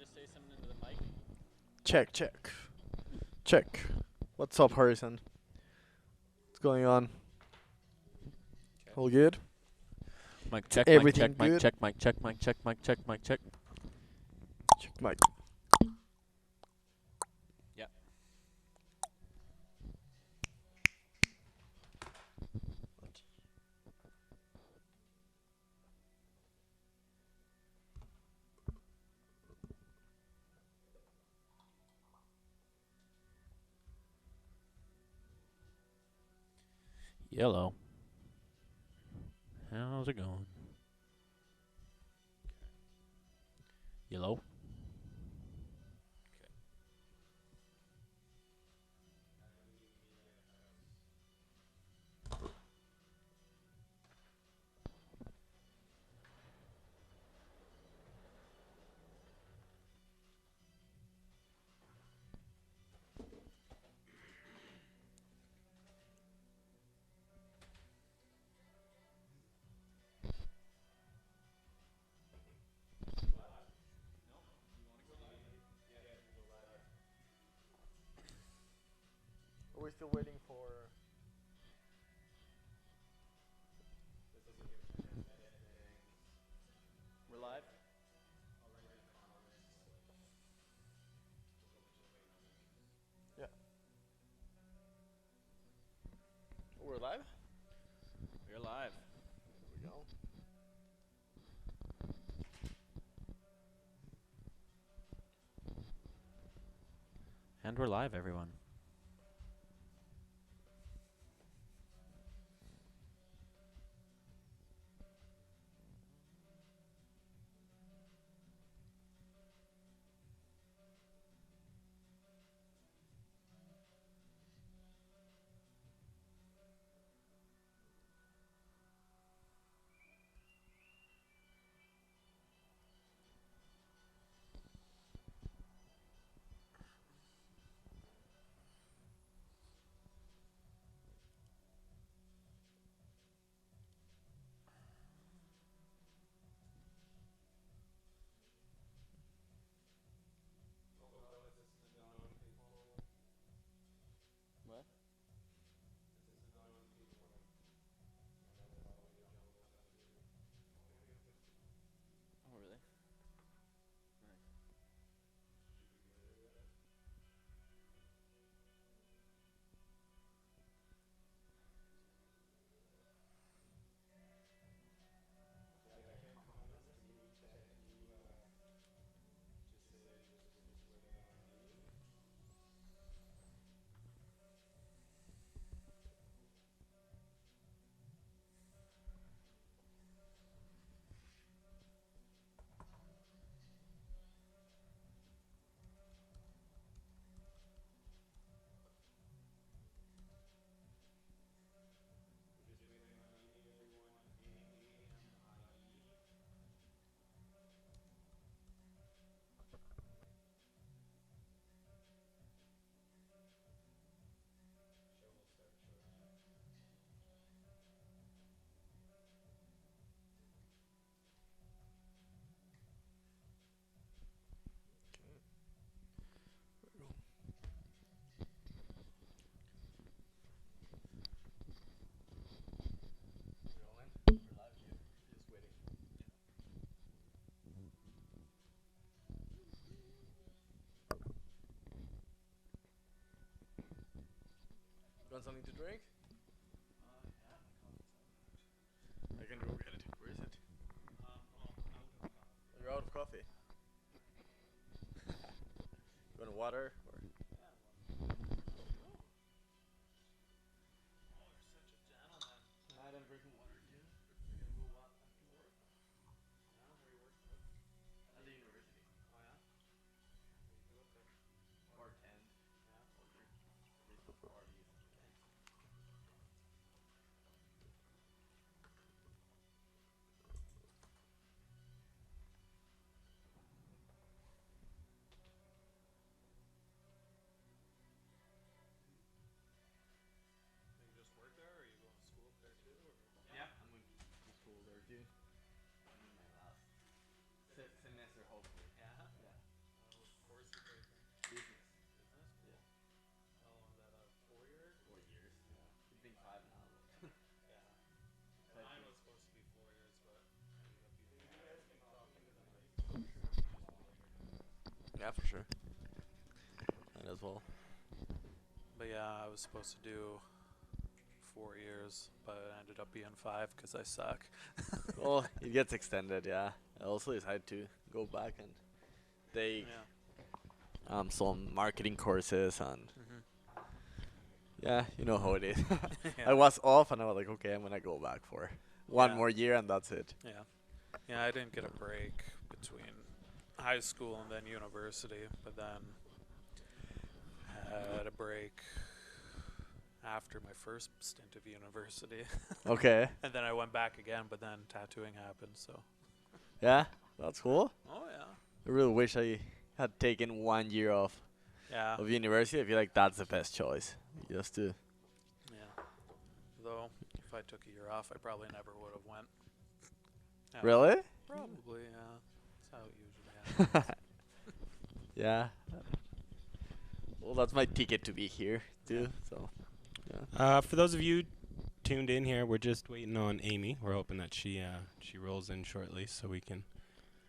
just say something into the mic? Check, check. Check. What's up, Harrison? What's going on? Check. All good? Mic check, Everything mic check, mic good? check, mic check, mic check, mic check, mic check. Check mic. Yeah. Yellow. How's it going? Yellow. Are we still waiting for... We're live? Yeah. We're live? We're live. There we go. And we're live, everyone. What? Oh, really? Nice. You want something to drink? I can go get it. Where is it? You're out of coffee. You want water? Or... I didn't drink water, dude. You're gonna go walk after work? Yeah, where you work? At the university. Oh yeah? Bartend. Yeah. Or drink at least parties. Yeah, for sure. Mine as well. But yeah, I was supposed to do 4 years, but it ended up being 5 because I suck. Well, it gets extended, yeah. I also decided to go back and take Yeah. some marketing courses and Mm-hmm. yeah, you know how it is. Yeah. I was off and I was like, okay, I'm gonna go back for one Yeah. more year and that's it. Yeah. Yeah, I didn't get a break between high school and then university, but then had a break after my first stint of university. Okay. And then I went back again, but then tattooing happened, so. Yeah, that's cool. Oh, yeah. I really wish I had taken 1 year off Yeah. of university. I feel like that's the best choice. Just to Yeah. Though, if I took a year off, I probably never would have went. Yeah, really? Probably, yeah. That's how it usually happens. Yeah. Well, that's my ticket to be here too. So, For those of you tuned in here, we're just waiting on Amy. We're hoping that she rolls in shortly so we can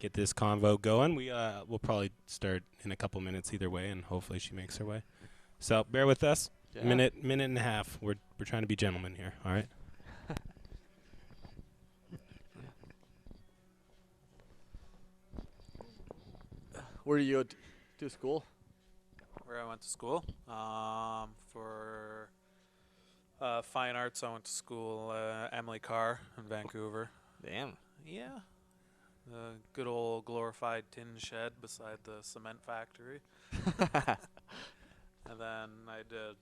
get this convo going. We'll probably start in a couple minutes either way, and hopefully she makes her way. So bear with us. yeah. Minute and a half. We're trying to be gentlemen here. All right. Where do you go to school? Where I went to school. For fine arts, I went to school Emily Carr in Vancouver. Damn. Yeah. The good old glorified tin shed beside the cement factory. And then I did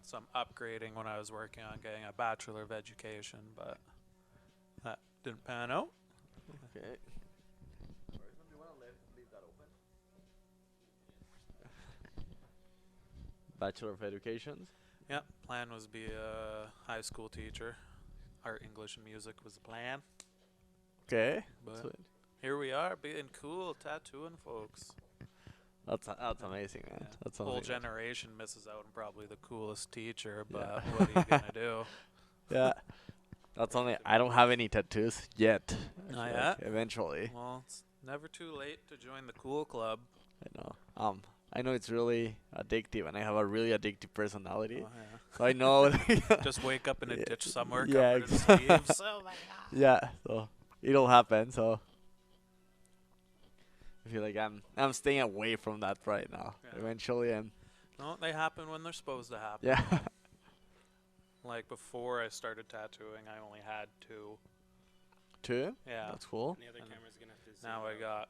some upgrading when I was working on getting a Bachelor of Education, but that didn't pan out. Okay. Bachelor of Education. Yeah, plan was be a high school teacher. Art, English, and music was the plan. Okay. But Sweet. here we are, being cool, tattooing folks. That's amazing, man. Yeah. That's Whole amazing. generation misses out on probably the coolest teacher, but Yeah. what are you gonna do? Yeah. That's only. I don't have any tattoos yet. I Not feel yet? like eventually. Well, it's never too late to join the cool club. I know. I know it's really addictive, and I have a really addictive personality. Oh, yeah. So I know. Just wake up in a Yeah. ditch somewhere, Yeah, covered in sleeves. Oh my god. Yeah. So it'll happen. So I feel like I'm staying away from that right now. Yeah. Eventually, No, they happen when they're supposed to happen. yeah. Like before I started tattooing, I only had 2. 2. Yeah. That's cool. The other And camera's gonna have to. Now I got,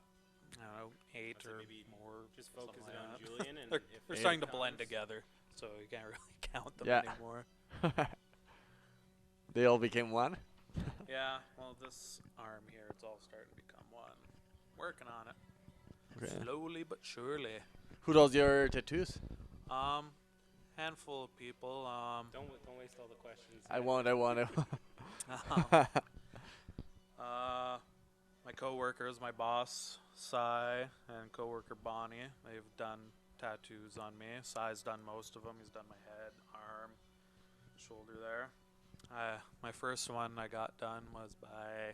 I don't know, 8 I'd say or maybe more. just focus something it like on that. Julian, and They're, if they're it starting to blend comes- together, so you can't really count them Yeah. anymore. They all became one. Yeah, well, this arm here, it's all starting to become one. Working on it. Okay. Slowly but surely. Who does your tattoos? Handful of people. Don't waste all the questions. I won't. My coworkers, my boss, Sai, and coworker Bonnie, they've done tattoos on me. Sai's done most of them. He's done my head, arm, shoulder there. My first one I got done was by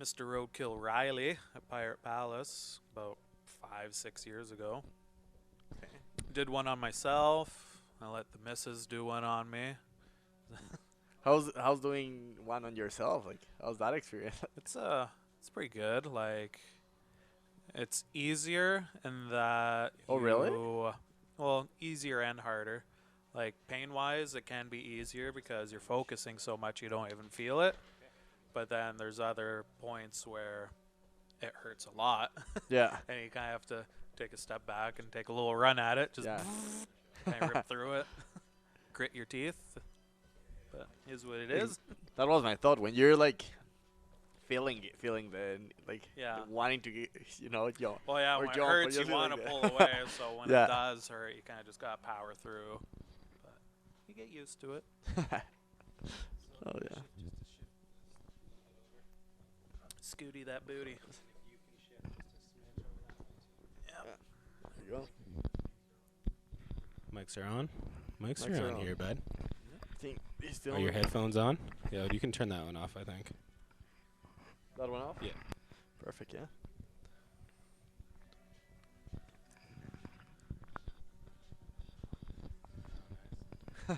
Mr. Roadkill Riley at Pirate Palace about 5-6 years ago. Okay. Did one on myself. I let the missus do one on me. How's doing one on yourself? Like, how's that experience? It's pretty good. Like, it's easier in that. Oh, really? Well, easier and harder. Like, pain-wise, it can be easier because you're focusing so much you don't even feel it. But then there's other points where it hurts a lot, Yeah. and you kind of have to take a step back and take a little run at it. Just Yeah. kind of rip through it, grit your teeth. But is what it is. That was my thought when you're like feeling the like Yeah. wanting to get, jump. Well, yeah, Or when it jump, or hurts, you just want to like pull that. away. So when Yeah. it does hurt, you kind of just got to power through. But you get used to it. Oh yeah. Scooty that booty. There you go. Mics are on. Mics Mics are are on on. here, bud. I think he's still Are your headphones on? Yeah, you can turn that one off, I think. that one off. Yeah. Perfect. Yeah.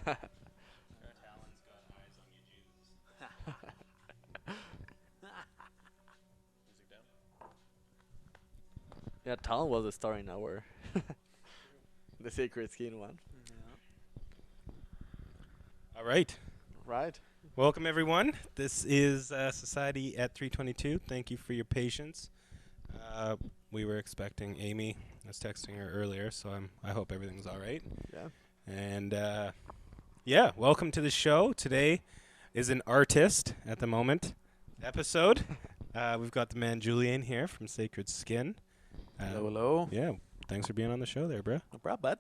Talon's got eyes on you, Jesus. Music down. Yeah, Talon was a star in our the Sacred Skin one. Yeah. All right. Right. Welcome, everyone. This is Society at 322. Thank you for your patience. We were expecting Amy. I was texting her earlier, so I hope everything's all right. Yeah. And yeah, welcome to the show. Today is an artist at the moment episode. We've got the man Julian here from Sacred Skin. Hello, hello. Yeah, thanks for being on the show there, bro. No problem, bud.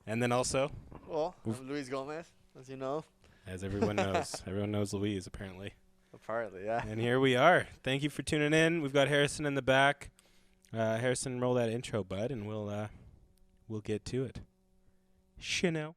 And then also, Well, Oof. I'm Luis Gomez, as you know. as everyone knows, everyone knows Louise apparently. Apparently, yeah. And here we are. Thank you for tuning in. We've got Harrison in the back. Harrison, roll that intro, bud, and we'll get to it. Chanel.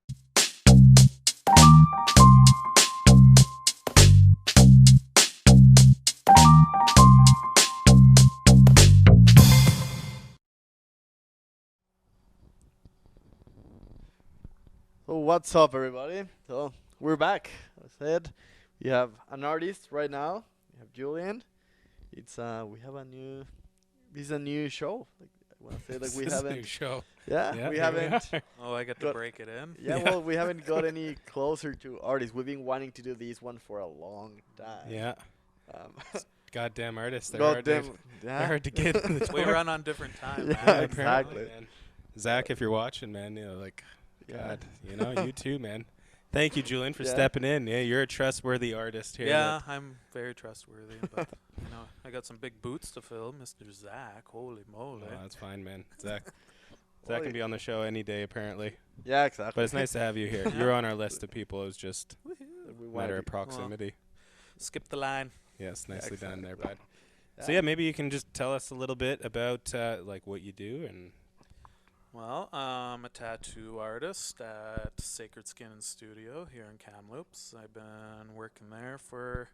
So what's up, everybody? So we're back. As I said, we have an artist right now. We have Julian. It's we have a new. This is a new show. Like I want to say, like we This is a new haven't. show. Yeah, Yeah, we here haven't. are. Oh, I get to Got- break it in. Yeah, Yeah. well, we haven't got any closer to artists. We've been wanting to do this one for a long time. Yeah, Um, goddamn artists. They're hard to, goddamn. they're hard to get in the We door. run on different time. Yeah, man. exactly. Man. Zach, if you're watching, man, like, Yeah. God, you too, man. Thank you, Julian, for Yeah. stepping in. Yeah, you're a trustworthy artist here. Yeah, I'm very trustworthy, but I got some big boots to fill, Mr. Zach. Holy moly! Oh, that's fine, man. Zach Well, can be on the show any day, apparently. Yeah, exactly. But it's nice to have you here. You're on our list of people. It was just We a wanna matter of do- proximity. Skip the line. Yes, nicely done there, exactly. bud. So yeah, maybe you can just tell us a little bit about like what you do and. Well, I'm a tattoo artist at Sacred Skin and Studio here in Kamloops. I've been working there for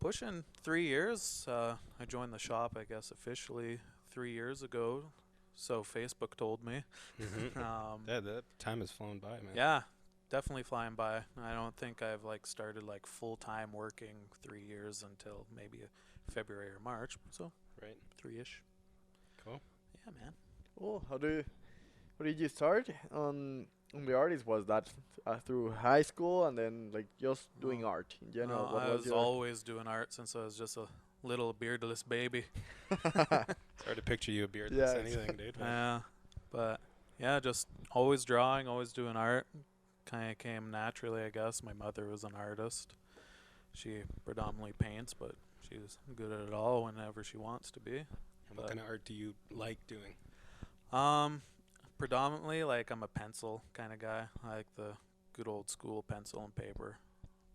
pushing 3 years. I joined the shop, I guess, officially 3 years ago. So Facebook told me. That time has flown by, man. Yeah, definitely flying by. I don't think I've started full time working 3 years until maybe February or March. So Right. 3-ish. Cool. Yeah, man. Oh, how did you start on the artist? Was that through high school and then just doing No. art in general? No, What I was was your always doing art since I was just a little beardless baby. It's hard to picture you a beardless Yeah, anything, dude. Yeah, but yeah, just always drawing, always doing art. Kind of came naturally, I guess. My mother was an artist. She predominantly paints, but she's good at it all whenever she wants to be. And what kind of art do you like doing? Predominantly, I'm a pencil kind of guy. I like the good old school pencil and paper.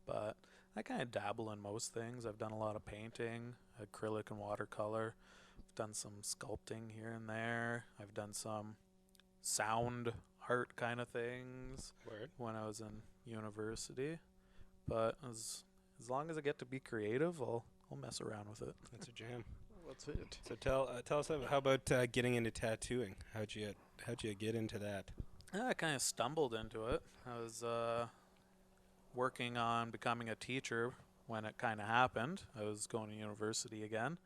But I kind of dabble in most things. I've done a lot of painting, acrylic and watercolor. I've done some sculpting here and there. I've done some sound art kind of things Word. when I was in university. But as long as I get to be creative, I'll mess around with it. That's a jam. What's it? So tell us how about getting into tattooing? How'd you get into that? I kind of stumbled into it. I was working on becoming a teacher when it kind of happened. I was going to university again.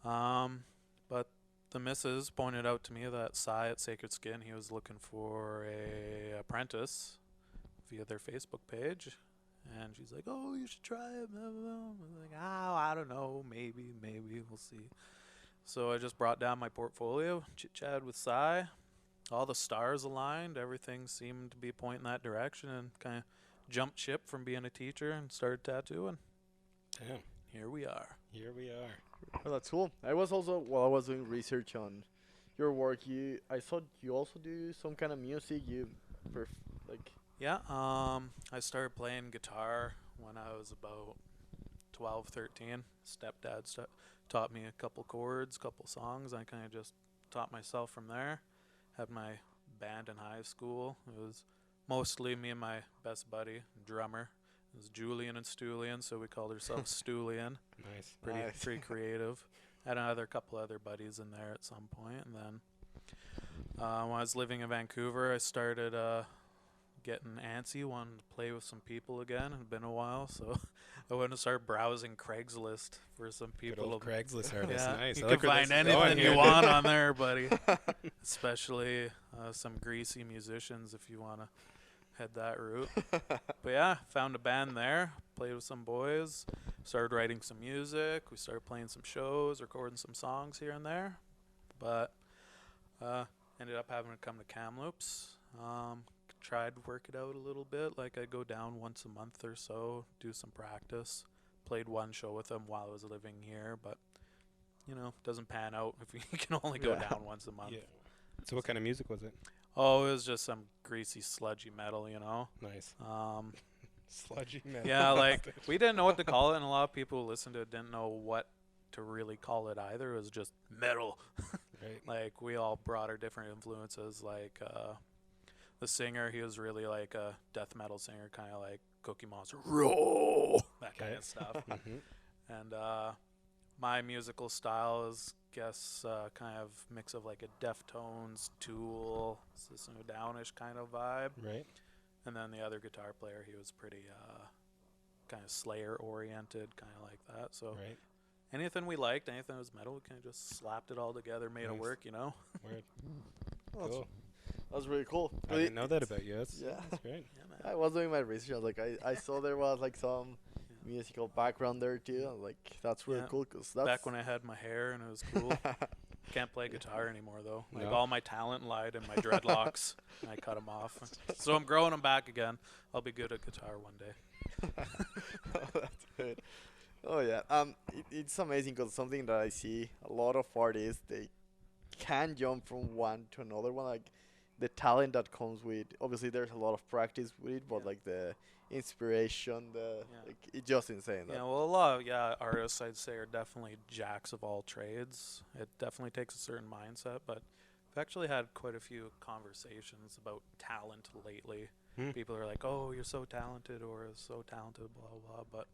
But the missus pointed out to me that Cy at Sacred Skin, he was looking for a apprentice via their Facebook page. And she's like, "Oh, you should try it." Blah, blah, blah. I was like, "Oh, I don't know. Maybe. We'll see." So I just brought down my portfolio, chit-chatted with Cy. All the stars aligned. Everything seemed to be pointing that direction, and kind of jumped ship from being a teacher and started tattooing. Damn. Here we are. Here we are. Oh, that's cool. I was also while I was doing research on your work. I saw you also do some kind of music. Yeah, I started playing guitar when I was about 12, 13. Stepdad taught me a couple chords, couple songs. I kind of just taught myself from there. Had my band in high school. It was mostly me and my best buddy, drummer. It was Julian and Stulian, so we called ourselves Stulian. Nice. Pretty creative. Had another couple other buddies in there at some point, and then when I was living in Vancouver, I started getting antsy, wanting to play with some people again. It had been a while, so I went to start browsing Craigslist for some Good people. old Craigslist artist. Yeah, Nice. you I can like where this find is going anything here, you want dude. on there, buddy. Especially some greasy musicians if you want to head that route. But yeah, found a band there, played with some boys, started writing some music. We started playing some shows, recording some songs here and there. But ended up having to come to Kamloops. Tried to work it out a little bit. Like I go down once a month or so, do some practice. Played one show with them while I was living here, but doesn't pan out if you can only go Yeah. down once a month. Yeah. So what kind of music was it? Oh, it was just some greasy, sludgy metal, Nice. Sludgy metal. Yeah, like we didn't know what to call it, and a lot of people who listened to it didn't know what to really call it either. It was just metal. Right. Like we all brought our different influences. Like the singer, he was really like a death metal singer, kind of like Cookie Monster, roll, that kind Okay. of stuff. Mhm. And my musical style is, kind of mix of like a Deftones, Tool, System of a Downish kind of vibe. Right. And then the other guitar player, he was pretty kind of Slayer oriented, kind of like that. So Right. anything we liked, anything that was metal, we kind of just slapped it all together, made it Nice. work, Word. Well, Cool. that was really cool. I didn't know that about you. That's, Yeah. that's great. Yeah, man. I was doing my research. I was like, I saw there was like some musical background there too. I was like, that's really Yeah. cool because that's Back when I had my hair and it was cool. Can't play guitar anymore though. Like No? all my talent lied in my dreadlocks, and I cut them off. So I'm growing them back again. I'll be good at guitar one day. Oh, that's good. Oh yeah. It's amazing because something that I see a lot of artists they can jump from one to another one. Like the talent that comes with. Obviously, there's a lot of practice with it, but Yeah. like the inspiration, like it's just insane. Yeah, well, a lot of artists I'd say are definitely jacks of all trades. It definitely takes a certain mindset, but I've actually had quite a few conversations about talent lately. Hmm. People are like, "Oh, you're so talented," or "So talented," blah blah. But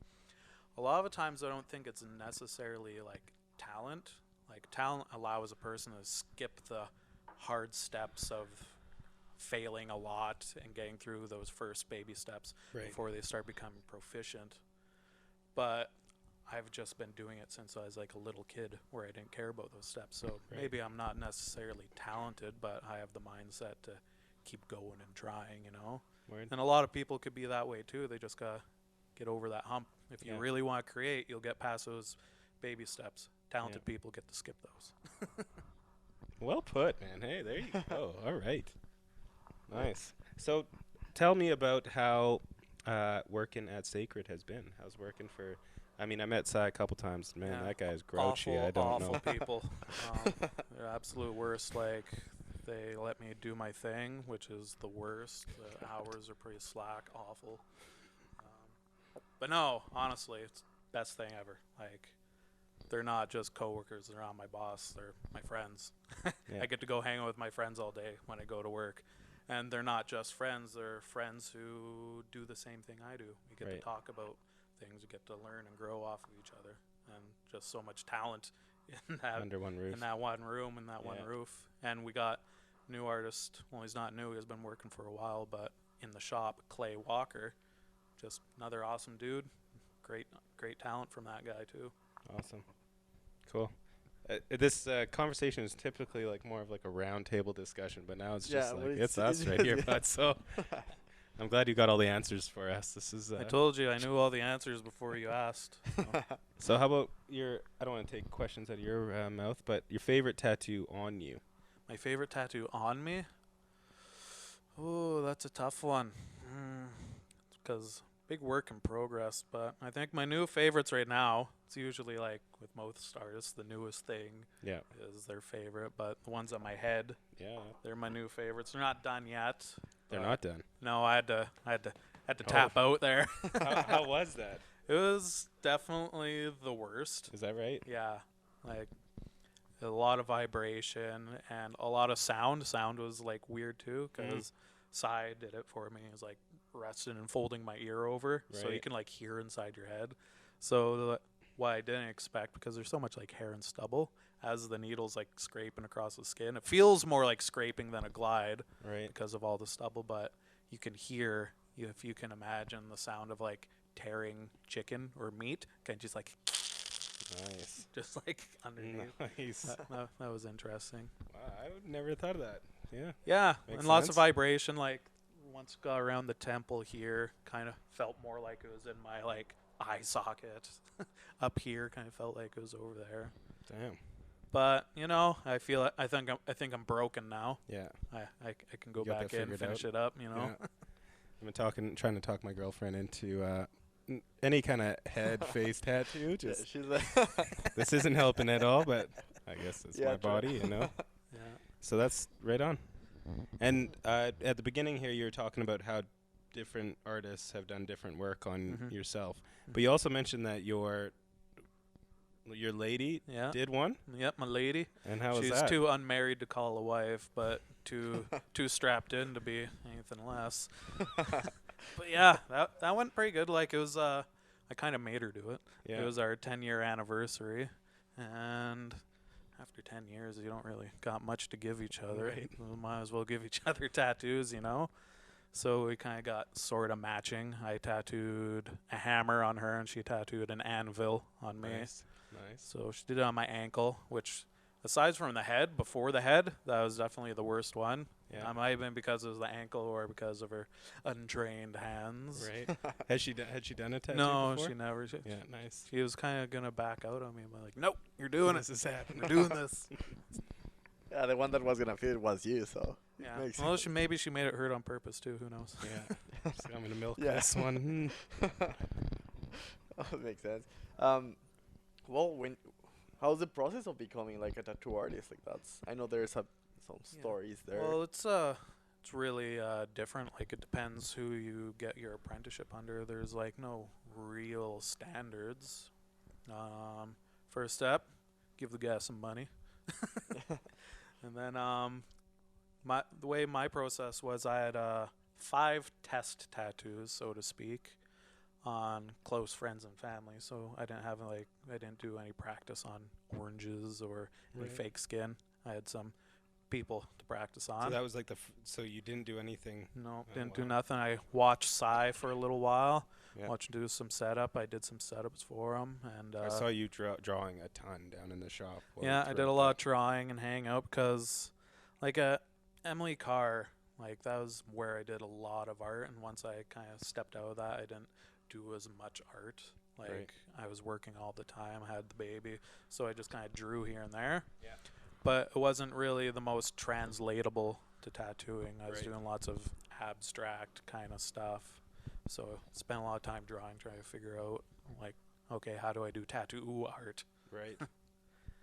a lot of the times, I don't think it's necessarily like talent. Like talent allows a person to skip the hard steps of failing a lot and getting through those first baby steps Right. before they start becoming proficient. But I've just been doing it since I was like a little kid where I didn't care about those steps. So Right. maybe I'm not necessarily talented, but I have the mindset to keep going and trying, Word. And a lot of people could be that way too. They just gotta get over that hump. If you Yeah. really want to create, you'll get past those baby steps. Talented people get to skip those. Well put, man. Hey, there you go. All right. Nice. So, tell me about how working at Sacred has been. How's working for? I mean, I met Sai a couple times. Man, Yeah. that guy's grouchy. Awful, I don't awful know. people. They're absolute worst. Like, they let me do my thing, which is the worst. The hours are pretty slack, awful. But no, honestly, it's best thing ever. Like, they're not just coworkers. They're not my boss. They're my friends. Yeah. I get to go hang out with my friends all day when I go to work. And they're not just friends. They're friends who do the same thing I do. We get Right. to talk about things. We get to learn and grow off of each other. And just so much talent in that Under one roof. in that one room, in that one Yeah. roof. And we got new artist. Well, he's not new. He's been working for a while, but in the shop, Clay Walker, just another awesome dude. Great talent from that guy too. Awesome. Cool. This conversation is typically like more of like a round table discussion, but now it's just Yeah, like but it's us right just- here, yeah. bud. So I'm glad you got all the answers for us. This is I told you I knew all the answers before you asked. So. so. How about your? I don't want to take questions out of your mouth, but your favorite tattoo on you? My favorite tattoo on me? Oh, that's a tough one. Because big work in progress. But I think my new favorites right now, it's usually like with most artists, the newest thing Yeah. is their favorite. But the ones on my head, Yeah. they're my new favorites. They're not done yet. They're but not done. No, I had to tap out there. how was that? It was definitely the worst. Is that right? Yeah, like a lot of vibration and a lot of sound. Sound was like weird too because Sai did it for me. He was like resting and folding my ear over, so you Right. can like hear inside your head. So what I didn't expect, because there's so much like hair and stubble, as the needle's like scraping across the skin, it feels more like scraping than a glide Right. because of all the stubble. But you can hear, if you can imagine the sound of like tearing chicken or meat, kind of just like Nice. just like underneath. Nice. That was interesting. Wow, I would never thought of that. Yeah. Yeah, Makes and lots sense. of vibration. Like once got around the temple here, kind of felt more like it was in my like eye socket. Up here, kind of felt like it was over there. Damn. But I think I'm broken now. Yeah. I can go You got back that in, figured finish out? it up. Yeah. I've been trying to talk my girlfriend into any kind of head face tattoo. Just she's like this isn't helping at all, but I guess it's Yeah, my true. body, Yeah. So that's right on. And at the beginning here, you were talking about how different artists have done different work on Mhm. yourself, but you also mentioned that your lady Yeah. did one, Yep, my lady. and how was She's that? too unmarried to call a wife, but too strapped in to be anything less. But yeah, that went pretty good. Like it was, I kind of made her do it. Yeah. It was our 10-year anniversary, and after 10 years, you don't really got much to give each other. Right. We might as well give each other tattoos, So we kind of got sort of matching. I tattooed a hammer on her, and she tattooed an anvil on me. Nice. So she did it on my ankle, which, aside from the head, before the head, that was definitely the worst one. Yeah. It might have been because it was the ankle or because of her untrained hands. Right. Had she done a tattoo No, before? she never. Yeah. Nice. She was kind of gonna back out on me. I'm like, nope, you're doing it. This is happening. We're doing this. yeah, the one that was gonna fit was you, so Yeah. Makes Well, sense. maybe she made it hurt on purpose too. Who knows? Yeah. So I'm gonna milk Yeah. this one. Oh, makes sense. Well, how's the process of becoming like a tattoo artist? Like I know there's some Yeah. stories there. Well, it's really different. Like it depends who you get your apprenticeship under. There's like no real standards. First step, give the guy some money, and then the way my process was, I had 5 test tattoos, so to speak, on close friends and family. So I didn't do any practice on oranges or any Right. fake skin. I had some people to practice on. So that was like so you didn't do anything. No, Oh, didn't do wow. nothing. I watched Psy for a little while. Yeah. Watched him do some setup. I did some setups for him, and I saw you drawing a ton down in the shop. yeah, I did a lot of drawing and hang out because, like Emily Carr, like that was where I did a lot of art. And once I kind of stepped out of that, I didn't do as much art. Like Right. I was working all the time. I had the baby, so I just kind of drew here and there. Yeah. But it wasn't really the most translatable to tattooing. I was Right. doing lots of abstract kind of stuff. So spent a lot of time drawing, trying to figure out like, okay, how do I do tattoo art? Right.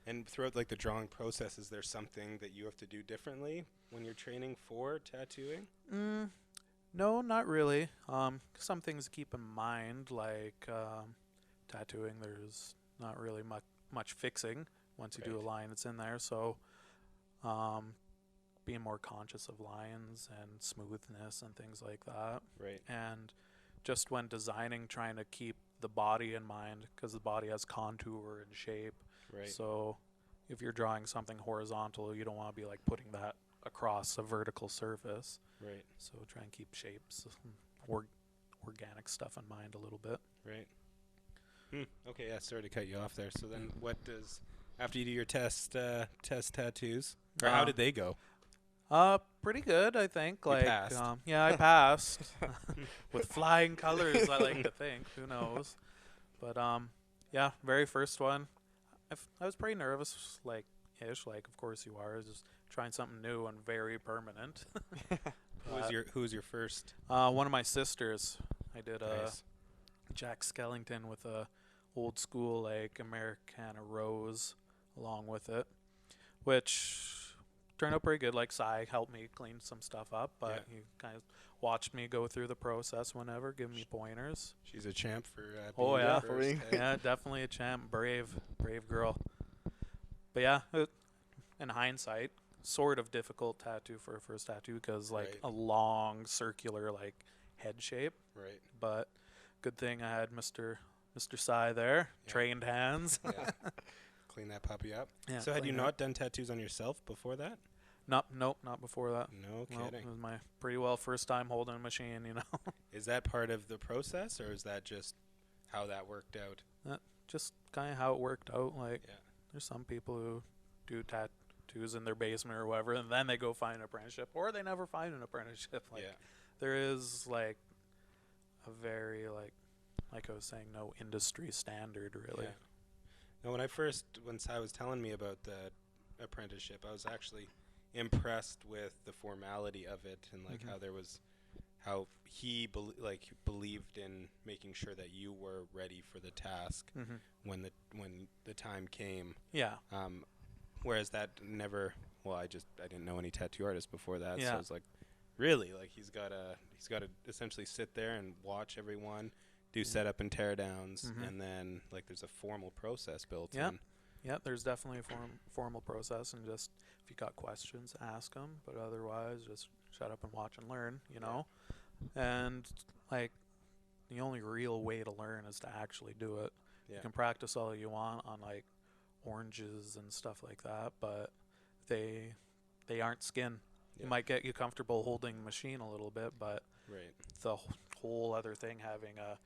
And throughout like the drawing process, is there something that you have to do differently when you're training for tattooing? No, not really. Some things to keep in mind, like tattooing. There's not really much fixing once you do a Right. line that's in there. So, being more conscious of lines and smoothness and things like that. Right. And just when designing, trying to keep the body in mind, because the body has contour and shape. Right. So if you're drawing something horizontal, you don't want to be like putting that across a vertical surface. Right. So try and keep shapes and organic stuff in mind a little bit. Right. Okay. Yeah. Sorry to cut you off there. So then, what does after you do your test tattoos, or how did they go? Pretty good, I think. You Like, passed. yeah, I passed with flying colors. I like to think. Who knows? But yeah, very first one, I was pretty nervous, like of course you are, just trying something new and very permanent. Who was your first? One of my sisters. I did Nice. Jack Skellington with a old school like Americana rose along with it, which turned out pretty good. Like Cy helped me clean some stuff up, but he kind of watched me go through the process whenever, give me pointers. She's a champ for. Oh, being your yeah. For first, being- eh? Yeah, definitely a champ, brave girl. But yeah, in hindsight, sort of difficult tattoo for a first tattoo because like Right. a long circular like head shape. Right. But good thing I had Mr. Cy there, Yeah. trained hands. Yeah. Clean that puppy up. Yeah, So had you clean it up. not done tattoos on yourself before that? Nope, not before that. No Nope, kidding. it was my pretty well first time holding a machine, you know. Is that part of the process, or is that just how that worked out? Just kind of how it worked out. Like, Yeah. there's some people who do tattoos in their basement or whatever, and then they go find an apprenticeship, or they never find an apprenticeship. Like, Yeah. there is like a very like I was saying, no industry standard really. Yeah. No, once I was telling me about the apprenticeship, I was actually impressed with the formality of it and like Mhm. how he believed in making sure that you were ready for the task Mm-hmm. when the time came. Yeah. Whereas that never. Well, I didn't know any tattoo artists before that, so Yeah. I was like, really, like he's got to essentially sit there and watch everyone do setup and tear downs, Mhm. and then like there's a formal process built Yeah. in. Yeah, there's definitely a formal process, and just if you got questions, ask them. But otherwise, just shut up and watch and learn. You know, and like the only real way to learn is to actually do it. Yeah. You can practice all you want on like oranges and stuff like that, but they aren't skin. Yeah. It might get you comfortable holding the machine a little bit, but Right. the whole other thing having a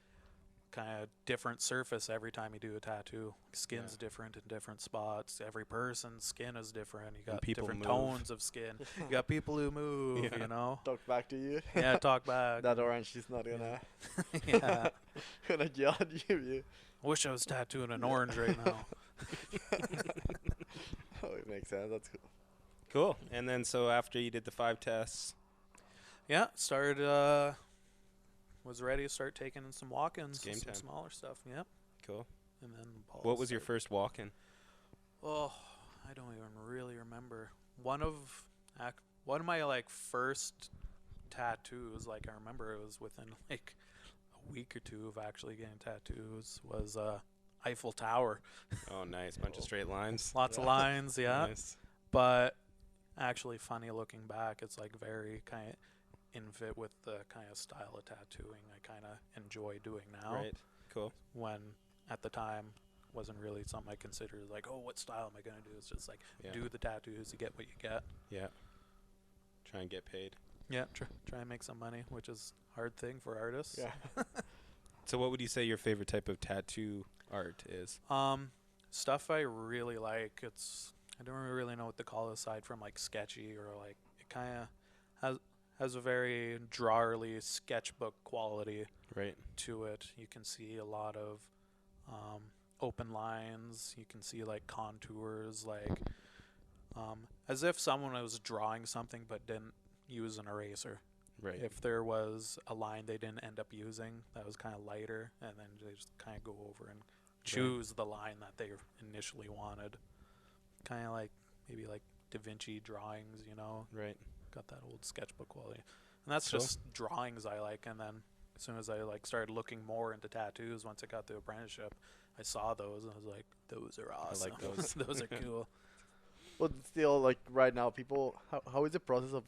kind of different surface every time you do a tattoo. Skin's different in different spots. Every person's skin is different. You got people different move. tones of skin. You got people who move, Yeah. you know. Talk back to you. Yeah, talk back. That orange is not gonna Yeah. gonna yell at you. I wish I was tattooing an orange right now. Oh, it makes sense. That's cool. Cool. And then so after you did the 5 tests, Yeah, started was ready to start taking in some walk-ins, Game some time. smaller stuff. Yep. cool. And then balls What was your started- first walk-in? Oh, I don't even really remember. One of my like first tattoos, like I remember it was within like a week or two of actually getting tattoos, was Eiffel Tower. Oh, nice. Bunch of straight lines. Lots of Yeah. lines, yeah. Nice. But actually funny looking back, it's like very kind of in fit with the kind of style of tattooing I kind of enjoy doing now. Right. Cool. When at the time wasn't really something I considered like, oh, what style am I going to do? It's just like, Yeah. do the tattoos, you get what you get. Yeah. Try and get paid. Yeah, try and make some money, which is a hard thing for artists. Yeah. So what would you say your favorite type of tattoo art is? Stuff I really like, I don't really know what to call it aside from like sketchy, or like it kind of has a very drawerly sketchbook quality Right. to it. You can see a lot of open lines. You can see like contours, like as if someone was drawing something but didn't use an eraser. Right. If there was a line they didn't end up using that was kind of lighter, and then they just kind of go over and choose the line that they initially wanted. Kind of like maybe like Da Vinci drawings, you know, Right. got that old sketchbook quality. And that's Cool. just drawings I like. And then as soon as I like started looking more into tattoos, once I got the apprenticeship, I saw those and I was like, those are awesome. like those. Those are cool. But still, like right now, people, how is the process of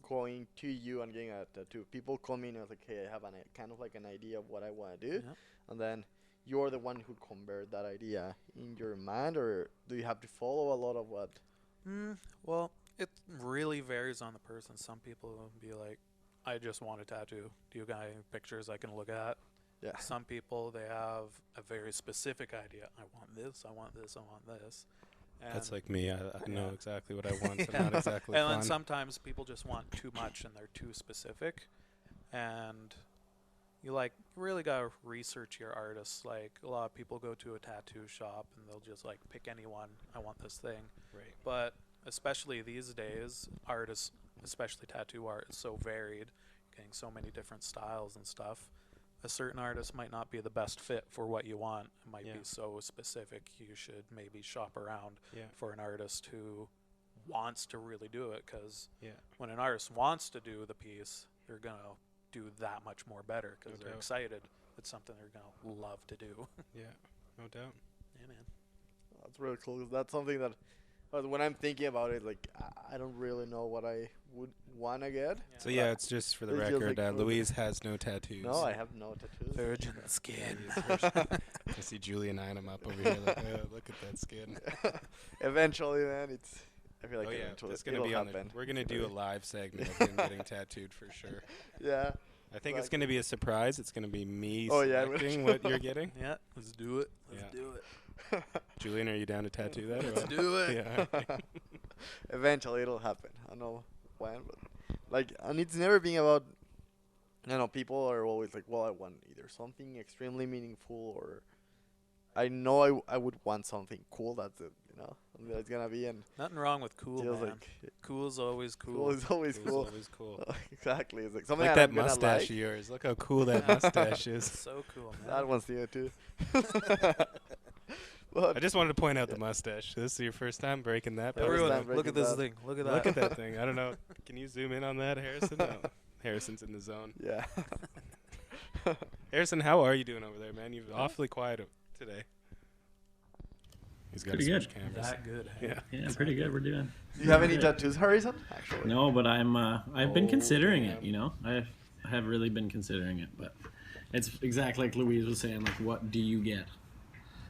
going to you and getting a tattoo? People call me and it's like, hey, I have kind of like an idea of what I want to do, Yeah. and then you're the one who convert that idea in your mind, or do you have to follow a lot of what? Well, it really varies on the person. Some people will be like, I just want a tattoo. Do you got any pictures I can look at? Yeah. Some people, they have a very specific idea. I want this, I want this, I want this. And That's like me. I know Yeah. exactly what I want. Yeah. I'm not exactly and fun. then sometimes people just want too much and they're too specific. And you like really gotta research your artists. Like a lot of people go to a tattoo shop and they'll just like pick anyone. I want this thing. Right. But especially these days, artists, especially tattoo art, is so varied, getting so many different styles and stuff. A certain artist might not be the best fit for what you want. It might Yeah. be so specific. You should maybe shop around Yeah. for an artist who wants to really do it, because Yeah. when an artist wants to do the piece, they're going to do that much more better because No they're doubt. excited. It's something they're going to love to do. Yeah. No doubt. Yeah, man. That's really cool. 'Cause that's something that, when I'm thinking about it, like I don't really know what I would want to get. So yeah, it's just for the It's just record. like for the- Louise has no tattoos. No, I have no tattoos. Virgin skin. I see Julie and I him up over here. Like, oh, look at that skin. Eventually, man, it's I feel like Oh yeah, eventually it's gonna it'll be on happen. the. We're gonna do a live segment of him getting tattooed for sure. Yeah. I think it's Like- gonna be a surprise. It's gonna be me Oh, yeah, selecting what you're getting. Yeah, let's do it. Let's Yeah. do it. Julian, are you down to tattoo that? Or Let's what? do it. Yeah. Eventually it'll happen. I don't know when, but like, and it's never been about. I know people are always like, well, I want either something extremely meaningful or I know I would want something cool. That's it, you know. Something that's gonna be and Nothing wrong with cool, feels man. like Cool's always cool cool. is always Cool's cool. always cool. Exactly. It's like something Like that that I'm gonna mustache like. of yours. Look how cool that mustache is. So cool, man. That one's here too. I But just wanted to point out the mustache. This is your first time breaking that. Every Everyone, time look at breaking this that. thing. Look at that. Look at that thing. I don't know. Can you zoom in on that, Harrison? No. Harrison's in the zone. yeah. Harrison, how are you doing over there, man? You're awfully quiet today. He's got to Pretty switch good. cameras. That good. Hey? Yeah. Yeah, pretty good. We're doing. Do you have any tattoos, Harrison? Actually. No, but I've been Oh, considering damn. it. You know, I have really been considering it, but it's exactly like Louise was saying. Like, what do you get?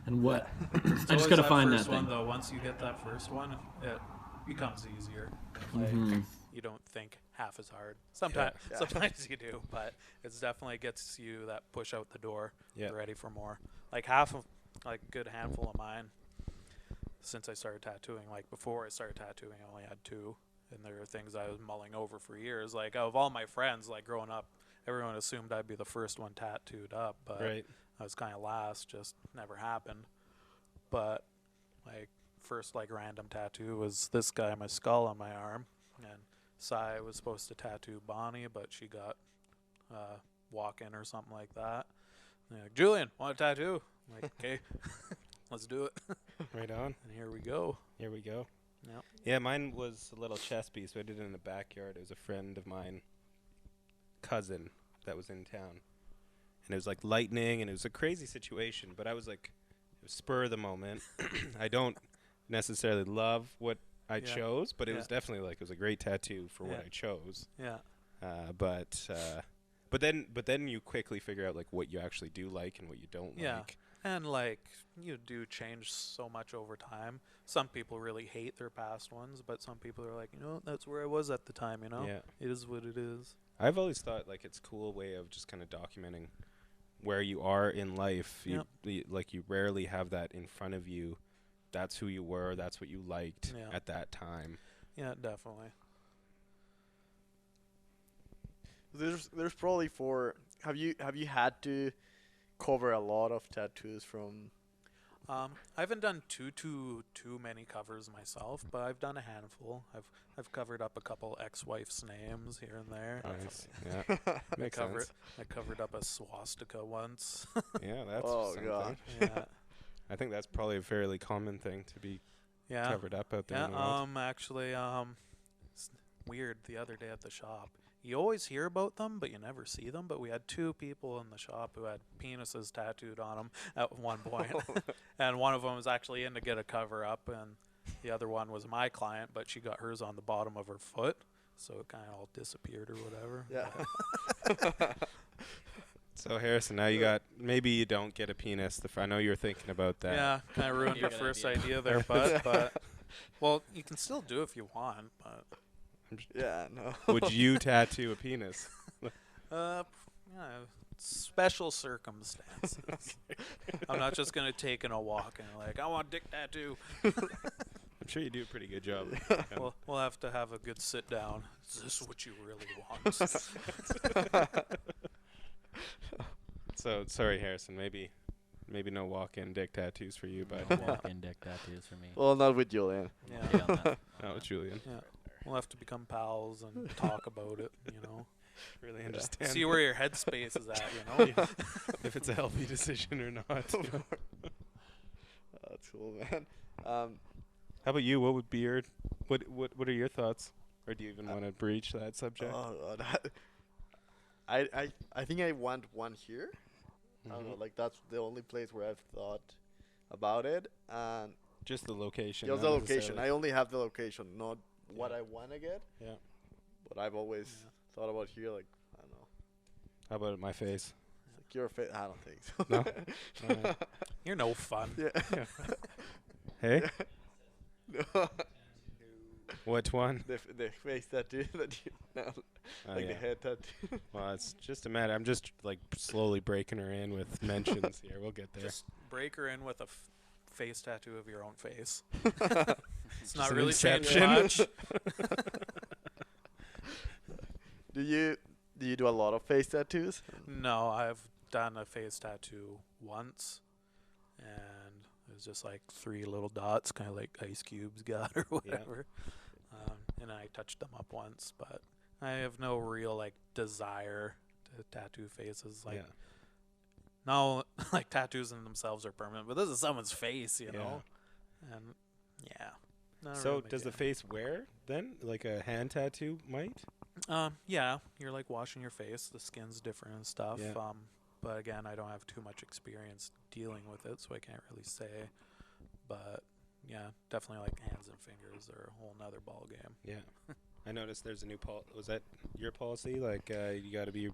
And what? I just Always gotta find that first one, thing. though. Once you get that first one, it becomes easier. Like, Mhm. you don't think half as hard. Sometimes, Yeah. sometimes you do, but it's definitely gets you that push out the door. Yeah. Ready for more. Like half of, like a good handful of mine. Since I started tattooing, like before I started tattooing, I only had 2, and there are things I was mulling over for years. Like of all my friends, like growing up, everyone assumed I'd be the first one tattooed up, but Right. I was kind of last, just never happened. But like first like random tattoo was this guy, my skull on my arm, and Sai was supposed to tattoo Bonnie, but she got walk-in or something like that. And they're like, Julian, want a tattoo? I'm like, okay, let's do it. Right on. And here we go. Here we go. Yep. Yeah, mine was a little chest piece. So I did it in the backyard. It was a friend of mine, cousin, that was in town. And it was like lightning, and it was a crazy situation. But I was like, it was spur of the moment. I don't necessarily love what I Yeah. chose, but it Yeah. was definitely like, it was a great tattoo for what Yeah. I chose. Yeah. But then you quickly figure out like what you actually do like and what you don't Yeah. like. And like you do change so much over time. Some people really hate their past ones, but some people are like, you know, that's where I was at the time, you know? Yeah. It is what it is. I've always thought like it's a cool way of just kind of documenting where you are in life. Like you rarely have that in front of you. That's who you were. That's what you liked Yeah. at that time. Yeah, definitely. There's probably have you had to cover a lot of tattoos from I haven't done too many covers myself, but I've done a handful. I've covered up a couple ex-wife's names here and there. Nice. Yeah. Makes cover sense. I covered up a swastika once. Yeah, that's Oh, something. God. Yeah. I think that's probably a fairly common thing to be Yeah. covered up out there in the world. Actually, it's weird the other day at the shop. You always hear about them, but you never see them. But we had 2 people in the shop who had penises tattooed on them at one point. And one of them was actually in to get a cover up, and the other one was my client, but she got hers on the bottom of her foot, so it kind of all disappeared or whatever. Yeah. So Harrison, now you got maybe you don't get a penis. I know you were thinking about that. Yeah, kind of ruined your Good first idea. idea there, bud. But well, you can still do if you want, but Yeah, no. Would you tattoo a penis? yeah, special circumstances. I'm not just gonna take in a walk and like I want a dick tattoo. I'm sure you do a pretty good job. We'll have to have a good sit down. Is this what you really want? So sorry, Harrison. Maybe no walk-in dick tattoos for you, but No walk-in dick tattoos for me. Well, not with Julian. Yeah, Yeah, on that. no, Julian. yeah. We'll have to become pals and talk about it. You know, Really understand. see where your headspace is at. You know. if it's a healthy decision or not. That's cool, man. How about you? What would be your what are your thoughts? Or do you even want to breach that subject? Oh, God. I think I want one here. I don't know, Mhm. like that's the only place where I've thought about it, and Just the location. just not the location. necessarily- I only have the location, not what Yeah. I want to get. Yeah. But I've always Yeah. thought about here, like I don't know, How about my face? like your face. I don't think so. No? Alright. You're no fun. Yeah. Hey. No. Which one? The face tattoo that you now, Oh, like yeah. the head tattoo. Well, it's just a matter. I'm just like slowly breaking her in with mentions here. We'll get there. Just break her in with a face tattoo of your own face. It's Just not an really changing inception. much. Do you do a lot of face tattoos? No, I've done a face tattoo once, and it was just like 3 little dots, kind of like Ice Cube's got or whatever. And I touched them up once, but I have no real like desire to tattoo faces. Like no, like tattoos in themselves are permanent, but this is someone's face, you know. And yeah. not So really does the big face wear then? Like a hand tattoo might? yeah, you're like washing your face. The skin's different and stuff. Yeah. But again, I don't have too much experience dealing with it, so I can't really say. But yeah, definitely like hands and fingers are a whole nother ball game. Yeah. I noticed there's a new was that your policy? Like you got to be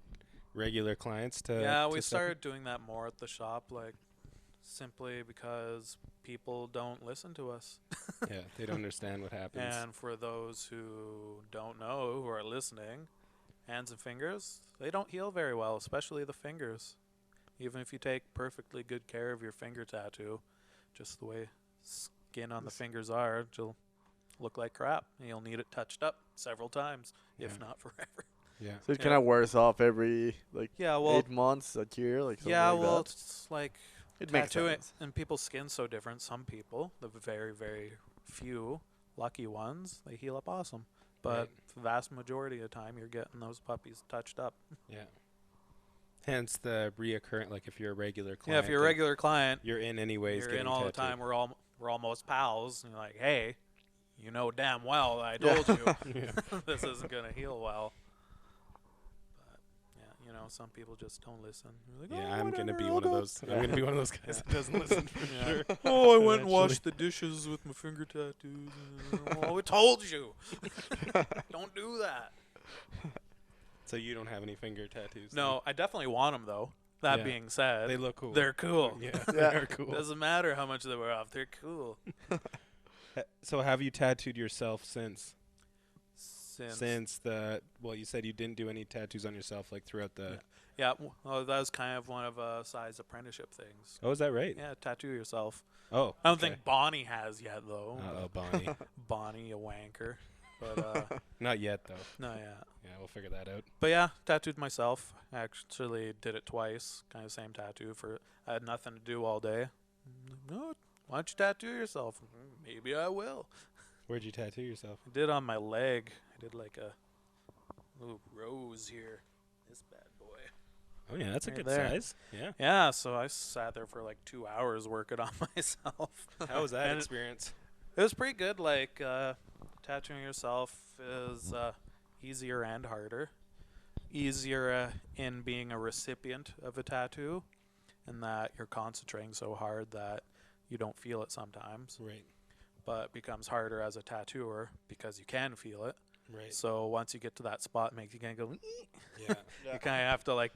regular clients to. Yeah, we to step in? started doing that more at the shop, like simply because people don't listen to us. Yeah, they don't understand what happens. And for those who don't know, who are listening, hands and fingers, they don't heal very well, especially the fingers. Even if you take perfectly good care of your finger tattoo, just the way skin on the fingers are, it'll look like crap. And you'll need it touched up several times, if Yeah. not forever. Yeah. So it Yeah. kind of wears off every like Yeah, well, 8 months, a year, like something yeah, like well, that. it's like It makes tattooing, sense. and people's skin's so different. Some people, the very, very few lucky ones, they heal up awesome. But Right. the vast majority of the time, you're getting those puppies touched up. Yeah. Hence the reoccurring. Like if you're a regular client. Yeah, if you're a then regular client, you're in anyways. you're getting in all the tattooed. time. We're almost pals. And you're like, hey, you know damn well I told you Yeah. this isn't gonna heal well. But yeah, you know, some people just don't listen. They're like, Yeah, "Oh, I'm gonna be whatever, one of I'll those. I'm gonna be one of those guys that doesn't listen for Yeah. sure. Oh, I went and Eventually. washed the dishes with my finger tattoos. Oh, I told you. Don't do that. So you don't have any finger tattoos? No, I definitely want them, though. That Yeah. being said, They look cool. they're cool. Yeah, Yeah. they're cool. Doesn't matter how much they wear off. They're cool. So have you tattooed yourself since? Since Well, you said you didn't do any tattoos on yourself like throughout the. yeah, well, that was kind of one of Sai's apprenticeship things. Oh, is that right? Yeah, tattoo yourself. Oh, I don't think Bonnie has yet, though. Oh, Bonnie. Bonnie, a wanker. But Not yet though. no, yeah. Yeah, we'll figure that out. But yeah, tattooed myself. Actually did it twice. Kind of same tattoo. I had nothing to do all day. No, why don't you tattoo yourself? Maybe I will. Where'd you tattoo yourself? I did on my leg. I did like a little rose here. This bad boy. Oh yeah, that's a Right good there. size. Yeah. Yeah, so I sat there for like 2 hours working on myself. How was that And experience? It was pretty good. Like tattooing yourself is easier and harder. Easier in being a recipient of a tattoo, and that you're concentrating so hard that you don't feel it sometimes. Right. But it becomes harder as a tattooer because you can feel it. Right. So once you get to that spot, it makes you kind of go. Yeah. You kind of have to like,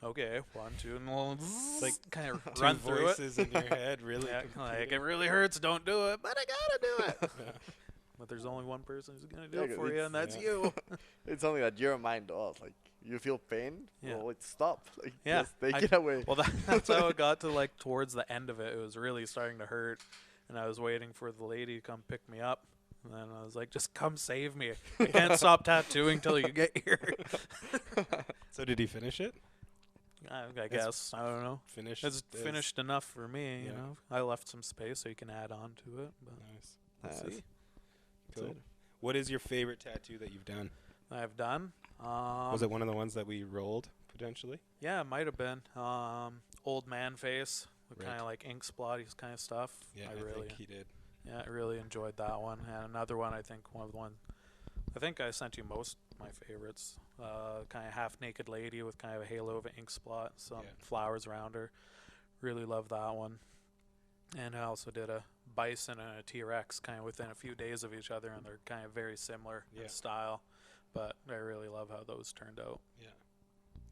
okay, 1, 2, and we'll like kind of Two run through it. voices in your head, really. Yeah, like competing. it really hurts. Don't do it, but I gotta do it. Yeah. But there's only one person who's gonna do Yeah, it for you, it's- and that's yeah. you. It's something that your mind does. Like you feel pain, Yeah. well, like stop. Like Yeah, just take I- it away. Well, that's how it got to like towards the end of it. It was really starting to hurt, and I was waiting for the lady to come pick me up. And then I was like, just come save me. I can't stop tattooing till you get here. So did he finish it? I guess. I don't know. Finished. It's as- finished enough for me, you Yeah. know. I left some space so you can add on to it. But Nice. we'll Nice. see. Cool. Good. What is your favorite tattoo that you've done? I've done. Was it one of the ones that we rolled potentially? Yeah, it might have been. Old man face with Right. kind of like ink splotty kind of stuff. Yeah, I really, think he did. yeah, I really enjoyed that one. And another one, I think I think I sent you most of my favorites. Kind of half naked lady with kind of a halo of an ink spot, some Yeah. flowers around her. Really love that one. And I also did a bison and a T-Rex kind of within a few days of each other, and they're kind of very similar Yeah. in style. But I really love how those turned out. Yeah.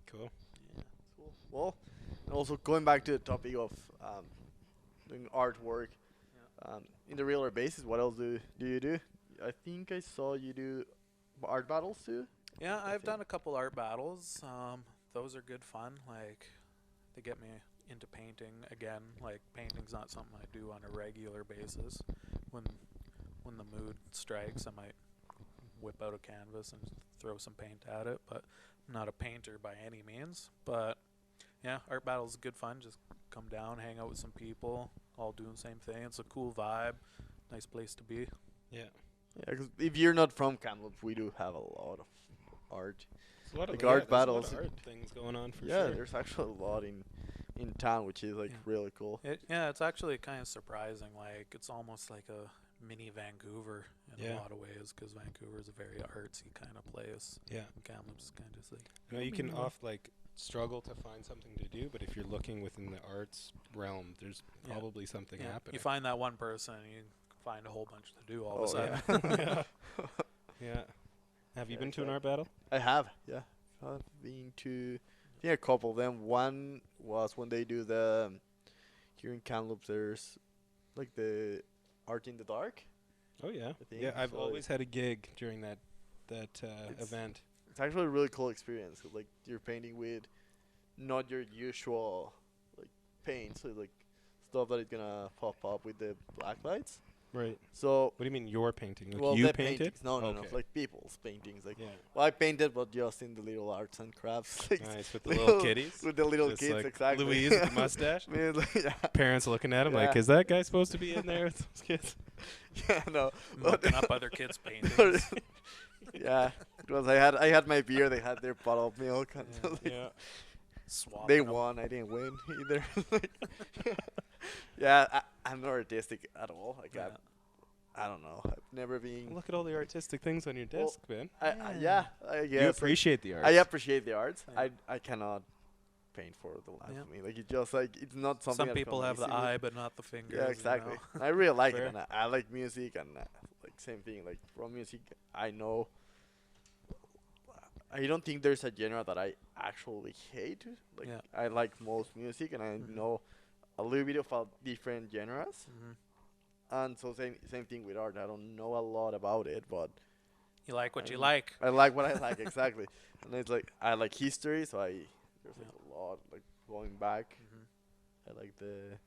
Cool. Yeah. Cool. Well, and also going back to the topic of doing artwork in the regular basis, what else do you do? I think I saw you do art battles too. Yeah, I I've done think. a couple art battles. Those are good fun. Like, they get me into painting again. Like, painting's not something I do on a regular basis. When when the mood strikes, I might whip out a canvas and throw some paint at it. But I'm not a painter by any means. But yeah, art battles is good fun. Just come down, hang out with some people, all doing the same thing. It's a cool vibe. Nice place to be. Yeah. Yeah, 'cause if you're not from Kamloops, we do have a lot of art. There's a lot of Like art there's a lot battles. of art things going on for Yeah, sure. there's actually a lot in town, which is like Yeah. really cool. Yeah, it's actually kind of surprising. Like, it's almost like a mini Vancouver in Yeah. a lot of ways, because Vancouver is a very artsy kind of place. Yeah. And Kamloops is kind of like, You know, you can Mm. struggle to find something to do, but if you're looking within the arts realm, there's Yeah. probably something yeah, happening. you find that one person, and you find a whole bunch to do all of a Oh, sudden. yeah. Yeah. Have you Yeah, been to an exactly. art battle? I have, yeah. I've been to, I think a couple of them. One was when they do the, here in Kamloops, there's like the art in the dark. Oh yeah. I think Yeah, I've so. always had a gig during that It's- event. It's actually a really cool experience. 'Cause, like you're painting with not your usual like paint, so like stuff that is gonna pop up with the black lights. Right. So What do you mean you're painting? Like well, you the painted? paintings, no, no, Okay. no, like people's paintings. Like Yeah. well, I painted, but just in the little arts and crafts, like Nice with the little kitties. with the little Just kids, like exactly. Louise with the mustache. I mean, like, yeah, Parents looking at him like, Yeah. is that guy supposed to be in there with those kids? yeah, no, Looking up other kids' paintings. yeah, because I had my beer, they had their bottle of milk, and Yeah. like, Yeah. Swapping they 'em. won. I didn't win either. Like, yeah, I'm not artistic at all. Like Yeah. I don't know. I've never been. Look at all the artistic things on your Well, desk, man. Yeah, I guess. You appreciate the art. I appreciate the arts. Yeah. I cannot paint for the life Yeah. of me. Like it's just like it's not something. Some that people comes have the easily. eye, but not the fingers. Yeah, you exactly. know? I really like Fair. it, and I like music, and like same thing. Like from music, I know. I don't think there's a genre that I actually hate. Like Yeah. I like most music, and I Mhm. know a little bit of different genres. Mhm. And so same thing with art. I don't know a lot about it, but You like what you Um, like. I like what I like exactly. And it's like I like history, so there's like a lot like going back. Mhm. I like the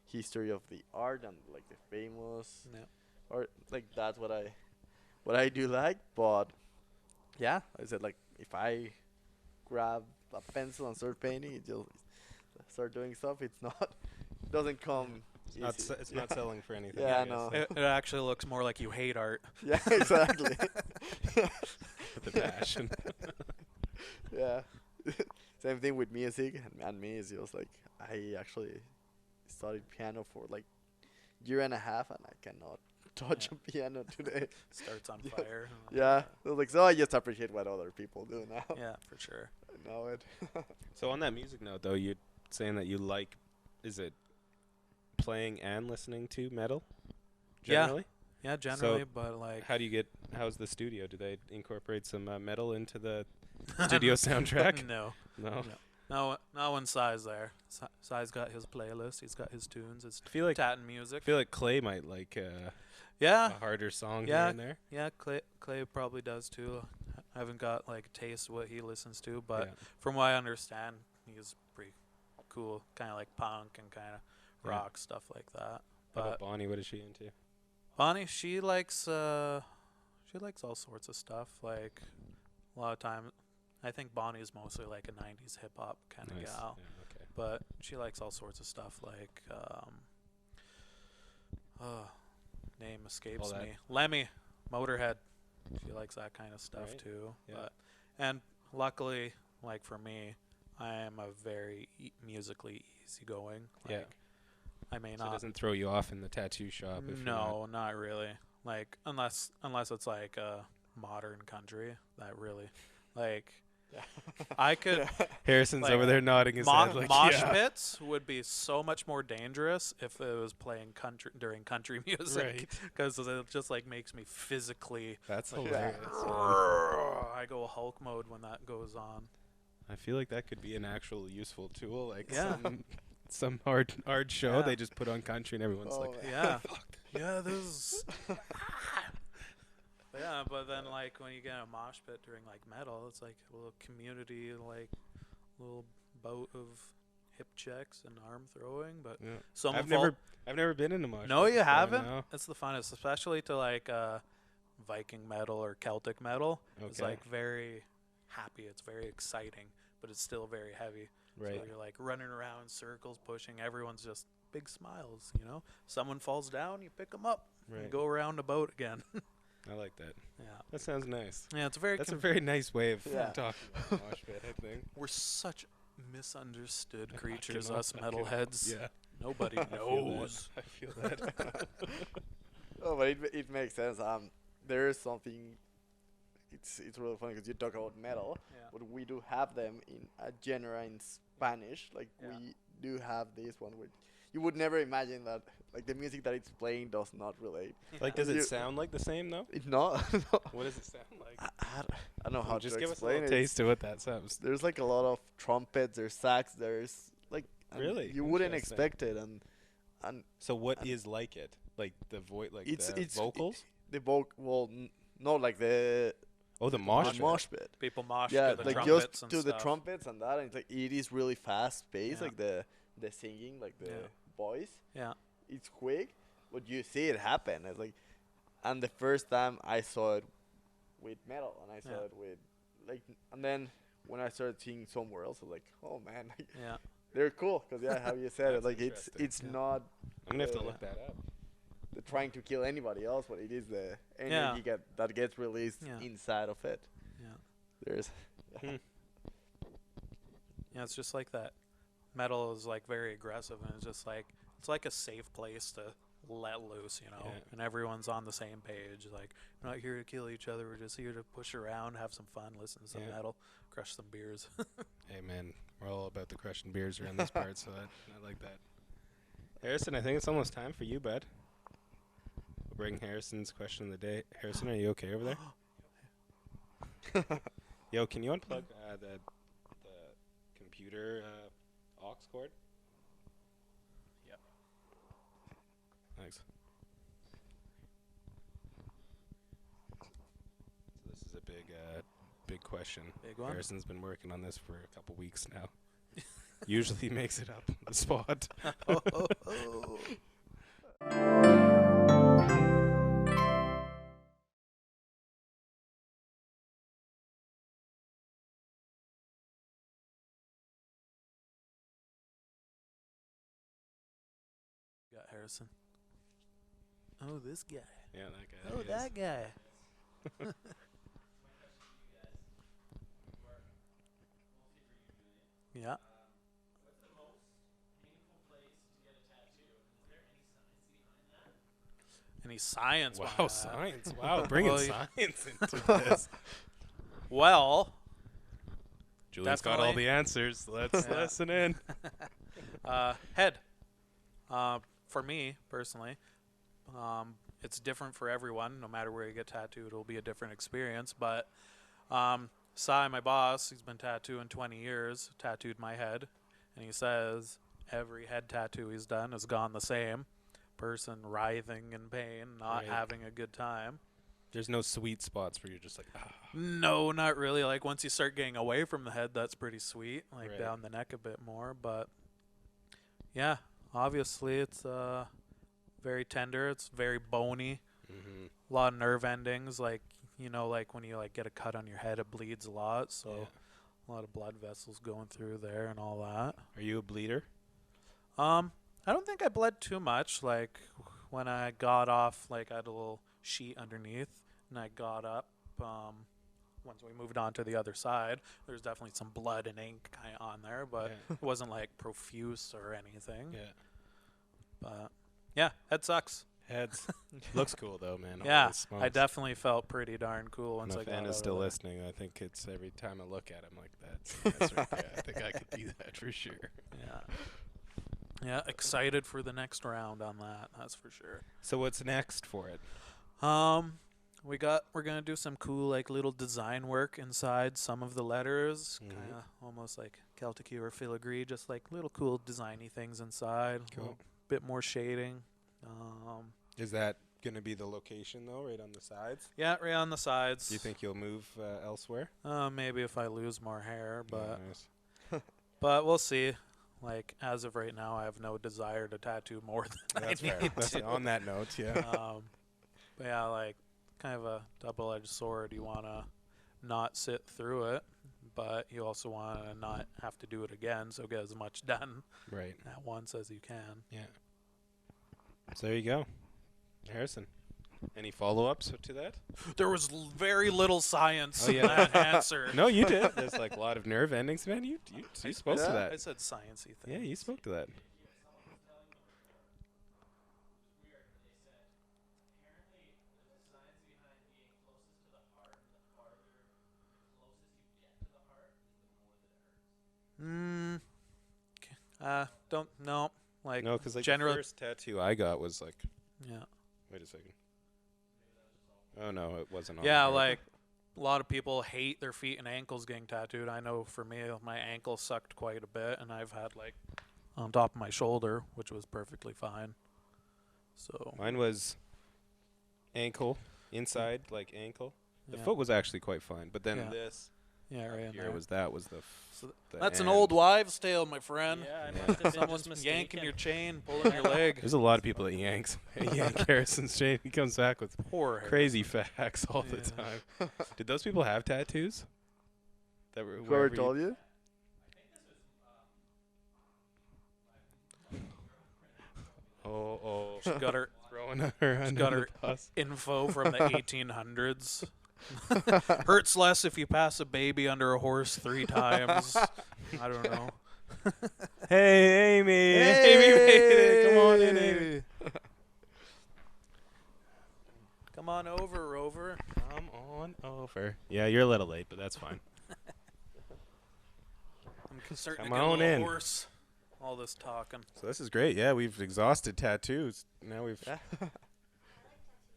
history of the art and like the famous Yeah. art. Like that's what I do like. But yeah, I said like if I grab a pencil and start painting, it just start doing stuff. It's not doesn't come. easy. It's not selling for anything. Yeah, I guess. no. It actually looks more like you hate art. Yeah, exactly. With the passion. Yeah. Same thing with music and me is just like I actually studied piano for like year and a half and I cannot touch Yeah. a piano today. Starts on Yeah. fire. Yeah. So like so I just appreciate what other people do now. Yeah, for sure. I know it. So on that music note, though, you're saying that you like, is it playing and listening to metal? Yeah. Generally? Yeah, generally, but like How's the studio? Do they incorporate some metal into the studio soundtrack? No. No. No one Sai's there. Sai's got his playlist. He's got his tunes. His I feel like Tatten music. Clay might like Yeah, a harder song Yeah. here and there. yeah. Clay probably does too. I haven't got like a taste of what he listens to, but Yeah. from what I understand, he's pretty cool. Kind of like punk and kind of Yeah. rock stuff like that. How But about Bonnie? What is she into? Bonnie, she likes all sorts of stuff. Like a lot of time, I think Bonnie's mostly like a '90s hip hop kind of Nice. gal. Yeah, okay. But she likes all sorts of stuff like name escapes All that. me. Lemmy, Motorhead. She likes that kind of stuff Right. too. Yeah. But and luckily, like for me, I am a very musically easygoing. Like, Yeah. I may So it not. doesn't throw you off in the tattoo shop if you're No, not really. Like unless it's like a modern country that really like Yeah. I could not. Harrison's like, over there nodding his head like, mosh yeah. pits would be so much more dangerous if it was playing country during country music Right. because it just like makes me physically That's like, hilarious. I go Hulk mode when that goes on. I feel like that could be an actual useful tool. Like Yeah. some hard show, Yeah. they just put on country and everyone's Oh, like, man. Yeah. Yeah, this is Yeah, but then like when you get in a mosh pit during like metal, it's like a little community, like little bout of hip checks and arm throwing. But Yeah. someone I've never been in a mosh No, pit you before, haven't. no. It's the funnest, especially to like Viking metal or Celtic metal. It's Okay. like very happy. It's very exciting, but it's still very heavy. Right. So you're like running around in circles, pushing. Everyone's just big smiles, you know. Someone falls down, you pick them up, Right. and go around the boat again. I like that. Yeah, That sounds nice. yeah. It's very. That's a very nice way of Yeah. talking about mosh pit, I think. We're such misunderstood I creatures, can- us I can- metalheads. Yeah. Nobody I feel that. knows. I feel that. Oh, but it makes sense. There is something. It's really funny because you talk about metal, Yeah. but we do have them in a genre in Spanish. Like Yeah. we do have this one where you would never imagine that. Like the music that it's playing does not relate. Like, does it You- sound like the same, though? It's not. What does it sound like? I don't know how Just to give us a explain little it. taste of what that sounds. There's like a lot of trumpets. There's sax. There's like Really? you wouldn't Interesting. expect it, and So what and- is like it? Like the voice, like it's the vocals? the not like the Oh, the mosh the pit. mosh pit. People mosh Yeah, to the like trumpets just and to the stuff. trumpets and that, and it's like it is really fast paced, Yeah. like the singing, like the Yeah. voice. Yeah. It's quick, but you see it happen. It's like, and the first time I saw it with metal, and I saw Yeah. it with like, and then when I started seeing somewhere else, I was like, oh man, like, Yeah. they're cool because yeah, how you said it, That's like it's interesting. Yeah. not I'm gonna have to Yeah. look that up. the trying to kill anybody else, but it is the Yeah. energy that gets released Yeah. inside of it. Yeah. There's Yeah, it's just like that. Metal is like very aggressive, and it's like a safe place to let loose, you know. Yeah. And everyone's on the same page. Like, we're not here to kill each other. We're just here to push around, have some fun, listen to some Yeah. metal, crush some beers. Hey man, we're all about the crushing beers around this part, so I like that. Harrison, I think it's almost time for you, bud. We'll bring Harrison's question of the day. Harrison, are you okay over there? Yo, can you unplug the computer aux cord? Yep. Thanks. So this is a big question. Big one. Harrison's been working on this for a couple weeks now. Usually he makes it up on the spot. Got Harrison. Oh, this guy. Yeah, that guy. Oh, there he is. that guy. Yeah. Any science? Wow, behind that? science. Wow, bringing Well, science into this. Well, Julian's got all Definitely. the answers. Let's Yeah. listen in. head. For me personally, it's different for everyone. No matter where you get tattooed, it'll be a different experience. But Sai, my boss, he's been tattooing 20 years, tattooed my head, and he says every head tattoo he's done has gone the same. Person writhing in pain, not Right. having a good time. There's no sweet spots where you're just like, ah. No, not really. Like once you start getting away from the head, that's pretty sweet. Like Right. down the neck a bit more, but yeah, obviously it's very tender. It's very bony. Mm-hmm. A lot of nerve endings. Like like when you like get a cut on your head, it bleeds a lot. So Yeah. a lot of blood vessels going through there and all that. Are you a bleeder? I don't think I bled too much. Like when I got off, like I had a little sheet underneath, and I got up. Once we moved on to the other side, there's definitely some blood and ink kind of on there, but Yeah. it wasn't like profuse or anything. Yeah. But yeah, head sucks. Heads. Looks cool though, man. Yeah, Holy smokes. I definitely felt pretty darn cool And once I if got Anna's out still of there. listening, I think it's every time I look at him like that's right there. I think I could do that for sure. Yeah. Yeah, excited for the next round on that. That's for sure. So what's next for it? We're gonna do some cool like little design work inside some of the letters, Mhm. kind of almost like Celtic or filigree, just like little cool designy things inside. Cool. A bit more shading. Is that gonna be the location though, right on the sides? Yeah, right on the sides. Do you think you'll move elsewhere? Maybe if I lose more hair, but Nice. but we'll see. Like as of right now, I have no desire to tattoo more than That's I fair. need That's to. on that note, yeah. But yeah, like kind of a double-edged sword. You want to not sit through it, but you also want to not have to do it again, so get as much done Right. at once as you can. Yeah. So there you go, Harrison. Any follow-ups to that? There was very little science Oh, in yeah. that answer. No, you did. There's like a lot of nerve endings, man. You spoke to Yeah. I that. said sciencey thing. Yeah, you spoke to that. Mm. Don't no. Like No, because like generally, the first tattoo I got was like, yeah. wait a second. Oh no, it wasn't on. Yeah, the heart. like a lot of people hate their feet and ankles getting tattooed. I know for me, my ankle sucked quite a bit, and I've had like on top of my shoulder, which was perfectly fine. So Mine was ankle, inside like ankle. The yeah. foot was actually quite fine, but then Yeah. this Yeah, right in here there. was the So the That's an end. old wives' tale, my friend. Yeah, I Yeah. must have been Someone's just yanking mistaken. your chain, pulling your leg. There's a lot of people that yank Harrison's chain. He comes back with Poor crazy facts all the Yeah. time. Did those people have tattoos? That were Whoever wherever told you? Oh, She got her throwing her under got the her bus. info from the 1800s. Hurts less if you pass a baby under a horse 3 times. I don't know. Hey, Amy! Amy made it. Come on in, Amy. Come on over, Rover. Come on over. Yeah, you're a little late, but that's fine. I'm starting Come to get a on little in. hoarse. All this talking. So this is great. Yeah, we've exhausted tattoos. Now we've. Yeah.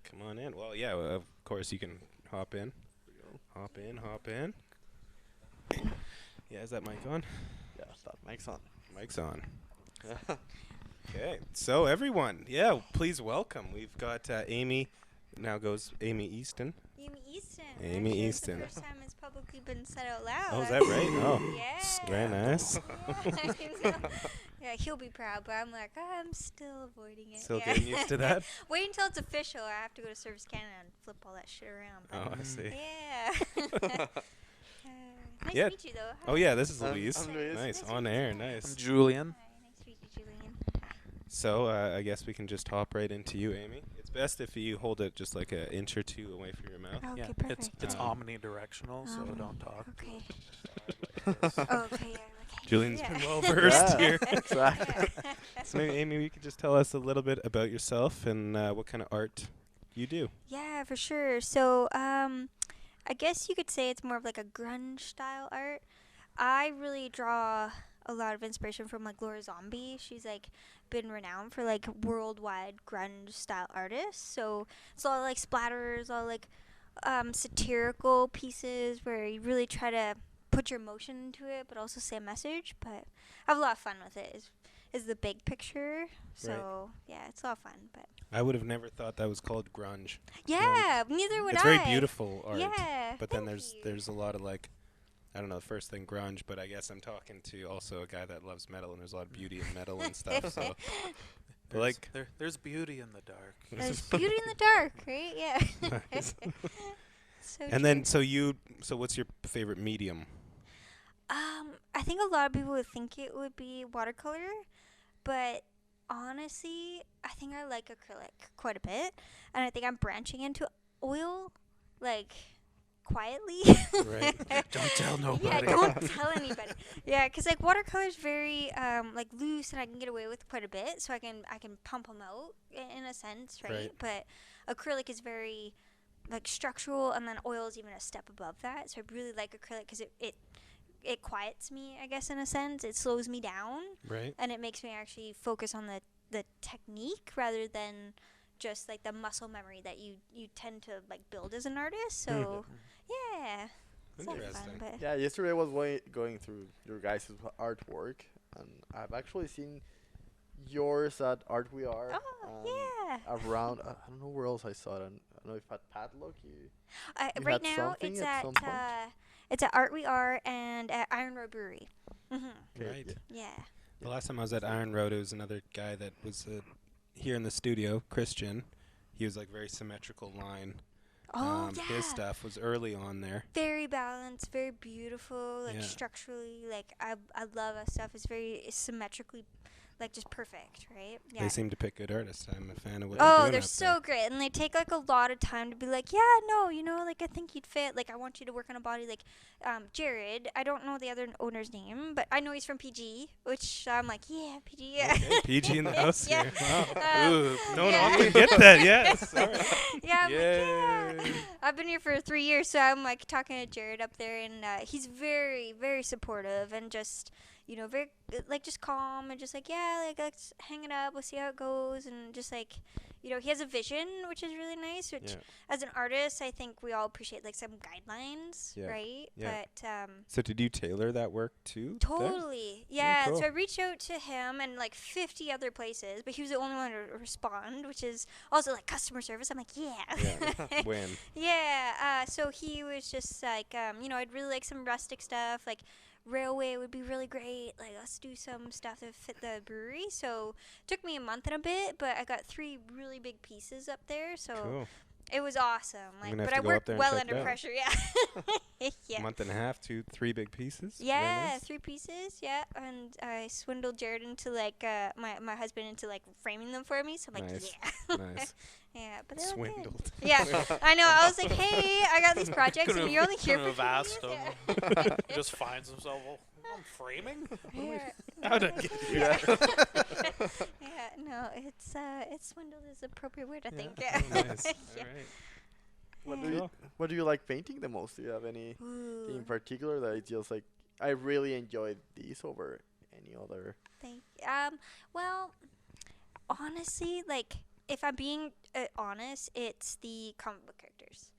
Come on in. Well, yeah, of course you can hop in. Hop in, hop in. Yeah, is that mic on? Yeah, that makes sense. Mic's on. Okay, so everyone, yeah, please welcome. We've got Amy. Now goes Amy Easton. Amy Easton. Amy Actually, Easton. It's the first time it's publicly been said out loud. Oh, is that right? Oh, Yeah. very nice. Yeah. Yeah, he'll be proud, but I'm like, I'm still avoiding it. Still yeah. getting used to that? Wait until it's official. I have to go to Service Canada and flip all that shit around. Oh, But I see. yeah. Nice Yeah. to meet you, though. Oh, yeah, this is I'm Louise. Louise. Nice, Nice to on meet air, you. nice. I'm Julian. Hi, nice to meet you, Julian. So I guess we can just hop right into you, Amy. It's best if you hold it just like an inch or two away from your mouth. Okay, Yeah, perfect. it's Um, omnidirectional, so don't talk. Okay. Oh, okay, yeah, okay. Julian's Yeah. been well versed Yeah. here. Exactly. So maybe, Amy, you could just tell us a little bit about yourself and what kind of art you do. Yeah, for sure. So, I guess you could say it's more of like a grunge style art. I really draw a lot of inspiration from like Laura Zombie. She's like been renowned for like worldwide grunge style artists. So it's a lot of like splatters, a lot of like satirical pieces where you really try to put your emotion into it, but also say a message. But I have a lot of fun with it. Is the big picture. So yeah, it's a lot of fun. But I would have never thought that was called grunge. yeah, neither would It's I. very beautiful art. Yeah, But then thank you. there's a lot of like, I don't know, the first thing grunge, but I guess I'm talking to also a guy that loves metal, and there's a lot of beauty in metal and stuff. So, but like, There's beauty in the dark. There's beauty in the dark, right? Yeah. Nice. So and then so what's your favorite medium? I think a lot of people would think it would be watercolor, but honestly, I think I like acrylic quite a bit, and I think I'm branching into oil, like quietly. Right. Don't tell Yeah, nobody. don't tell anybody. Yeah, 'cause like watercolor is very like loose, and I can get away with quite a bit, so I can pump them out in a sense, right? Right. But acrylic is very like structural, and then oil is even a step above that. So I really like acrylic 'cause it quiets me, I guess, in a sense. It slows me down, Right. and it makes me actually focus on the technique rather than just like the muscle memory that you tend to like build as an artist. So yeah, it's a lot of fun. Interesting. But Yeah, yesterday I was going through your guys' artwork, and I've actually seen yours at Art We Are. Oh, yeah. Around, I don't know where else I saw it. I don't know if at Padlock you Right had now, something it's at at some point? it's at Art We Are and at Iron Road Brewery. Mhm. Okay, Right. yeah. Yeah. The last time I was at Iron Road, it was another guy that was here in the studio, Christian. He was like very symmetrical line. Oh yeah. His stuff was early on there. Very balanced, very beautiful, like Yeah. structurally, like I love that stuff. It's very symmetrically, like just perfect, right? Yeah. They seem to pick good artists. I'm a fan of what Oh, they're doing they're out so great, and they take like a lot of time to be like, yeah, no, like I think you'd fit. Like I want you to work on a body like, Jared. I don't know the other owner's name, but I know he's from PG, which I'm like, yeah, PG, yeah. Okay, PG in the house Yeah. here. Wow. Ooh, no one yeah. often get that. Yes. All right. Yeah, I'm like, yeah. Yay. I've been here for 3 years, so I'm like talking to Jared up there, and he's very, very supportive and just, very like just calm and just like, yeah, like let's hang it up, we'll see how it goes, and just like, he has a vision, which is really nice. Which, Yeah. as an artist, I think we all appreciate like some guidelines, Yeah. right? Yeah. But So did you tailor that work too? totally, yeah. cool. So I reached out to him and like 50 other places, but he was the only one to respond, which is also like customer service. I'm like, yeah. Yeah. When? Yeah, so he was just like, I'd really like some rustic stuff, like railway would be really great, like let's do some stuff that fit the brewery. So it took me a month and a bit, but I got 3 really big pieces up there, so Cool. it was awesome. I'm Like, gonna have but to I go up worked there and well check under it out. pressure, yeah. Yeah. Month and a half, 3 big pieces. Very Yeah, nice. 3 pieces, yeah, and I swindled Jared into like my husband into like framing them for me, so I'm like, Nice. yeah. Nice. Yeah, but they look good. Swindled. Yeah, I know. I was like, hey, I got these projects, and you're only here couldn't for have 2 asked years. him. Yeah. He just finds himself, well, I'm framing. Yeah. How'd I get Yeah. Yeah, no, it's swindled is the appropriate word, I think. Yeah. Oh, nice. Yeah. All right. Yeah. What do you like painting the most? Do you have anything in Ooh, particular that it's just like I really enjoyed these over any other? thank. Well, honestly, like if I'm being honest, it's the comic book characters,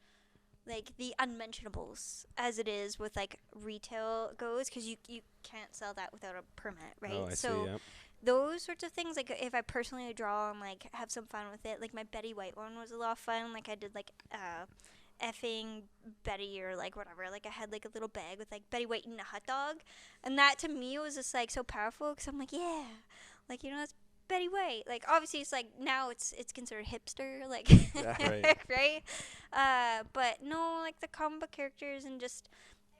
like the unmentionables, as it is with like retail goes, because you can't sell that without a permit, right? Oh, I so see. Yeah. those sorts of things, like if I personally draw and like have some fun with it, like my Betty White one was a lot of fun. Like I did like effing Betty or like whatever. Like I had like a little bag with like Betty White eating a hot dog, and that to me was just like so powerful because I'm like, yeah, like that's Betty White. Like obviously it's like now it's considered hipster, like Yeah. Right. right. But no, like the comic book characters and just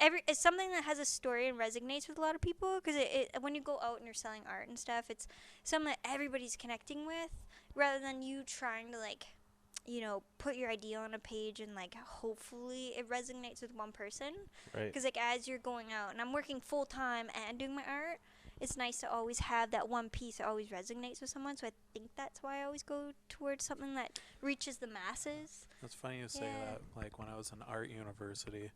it's something that has a story and resonates with a lot of people because it when you go out and you're selling art and stuff, it's something that everybody's connecting with rather than you trying to like put your idea on a page and like hopefully it resonates with one person. Right. Because like as you're going out and I'm working full time and doing my art, it's nice to always have that one piece that always resonates with someone. So I think that's why I always go towards something that reaches the masses. It's funny you say Yeah. that. Like when I was in art university,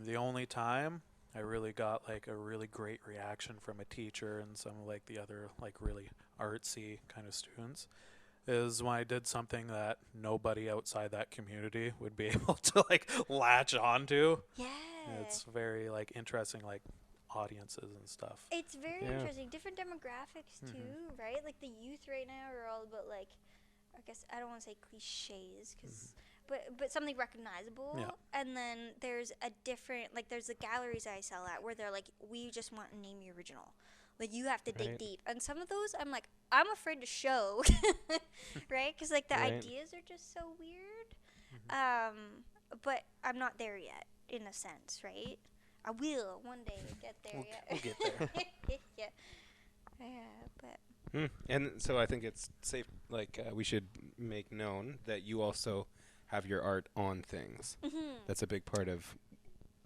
the only time I really got like a really great reaction from a teacher and some of like the other like really artsy kind of students is when I did something that nobody outside that community would be able to like latch onto. Yeah. It's very like interesting, like audiences and stuff. It's very Yeah. interesting. Different demographics Mhm. too, right? Like the youth right now are all about like, I guess I don't want to say cliches, but something recognizable. Yeah. And then there's a different there's the galleries I sell at where they're like, we just want to name your original. Like you have to dig Right. deep. And some of those I'm like, I'm afraid to show, right? Because like the Right. ideas are just so weird. Mhm. But I'm not there yet in a sense, right? I will one day get there. We'll- Yeah. we'll get there. Yeah. Yeah, but And so I think it's safe. Like we should make known that you also have your art on things. That's a big part of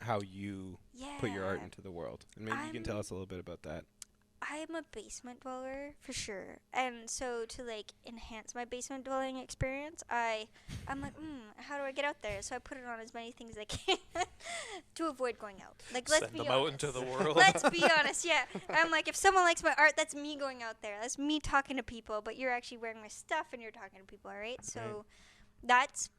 how you yeah. put your art into the world. And maybe you can tell I'm- us a little bit about that. I'm a basement dweller for sure, and so to like enhance my basement dwelling experience, I'm like, how do I get out there? So I put it on as many things as I can to avoid going out. Like let's Send be them out honest. into the world. Let's be honest, yeah. I'm like, if someone likes my art, that's me going out there. That's me talking to people, but you're actually wearing my stuff and you're talking to people, all right? So that's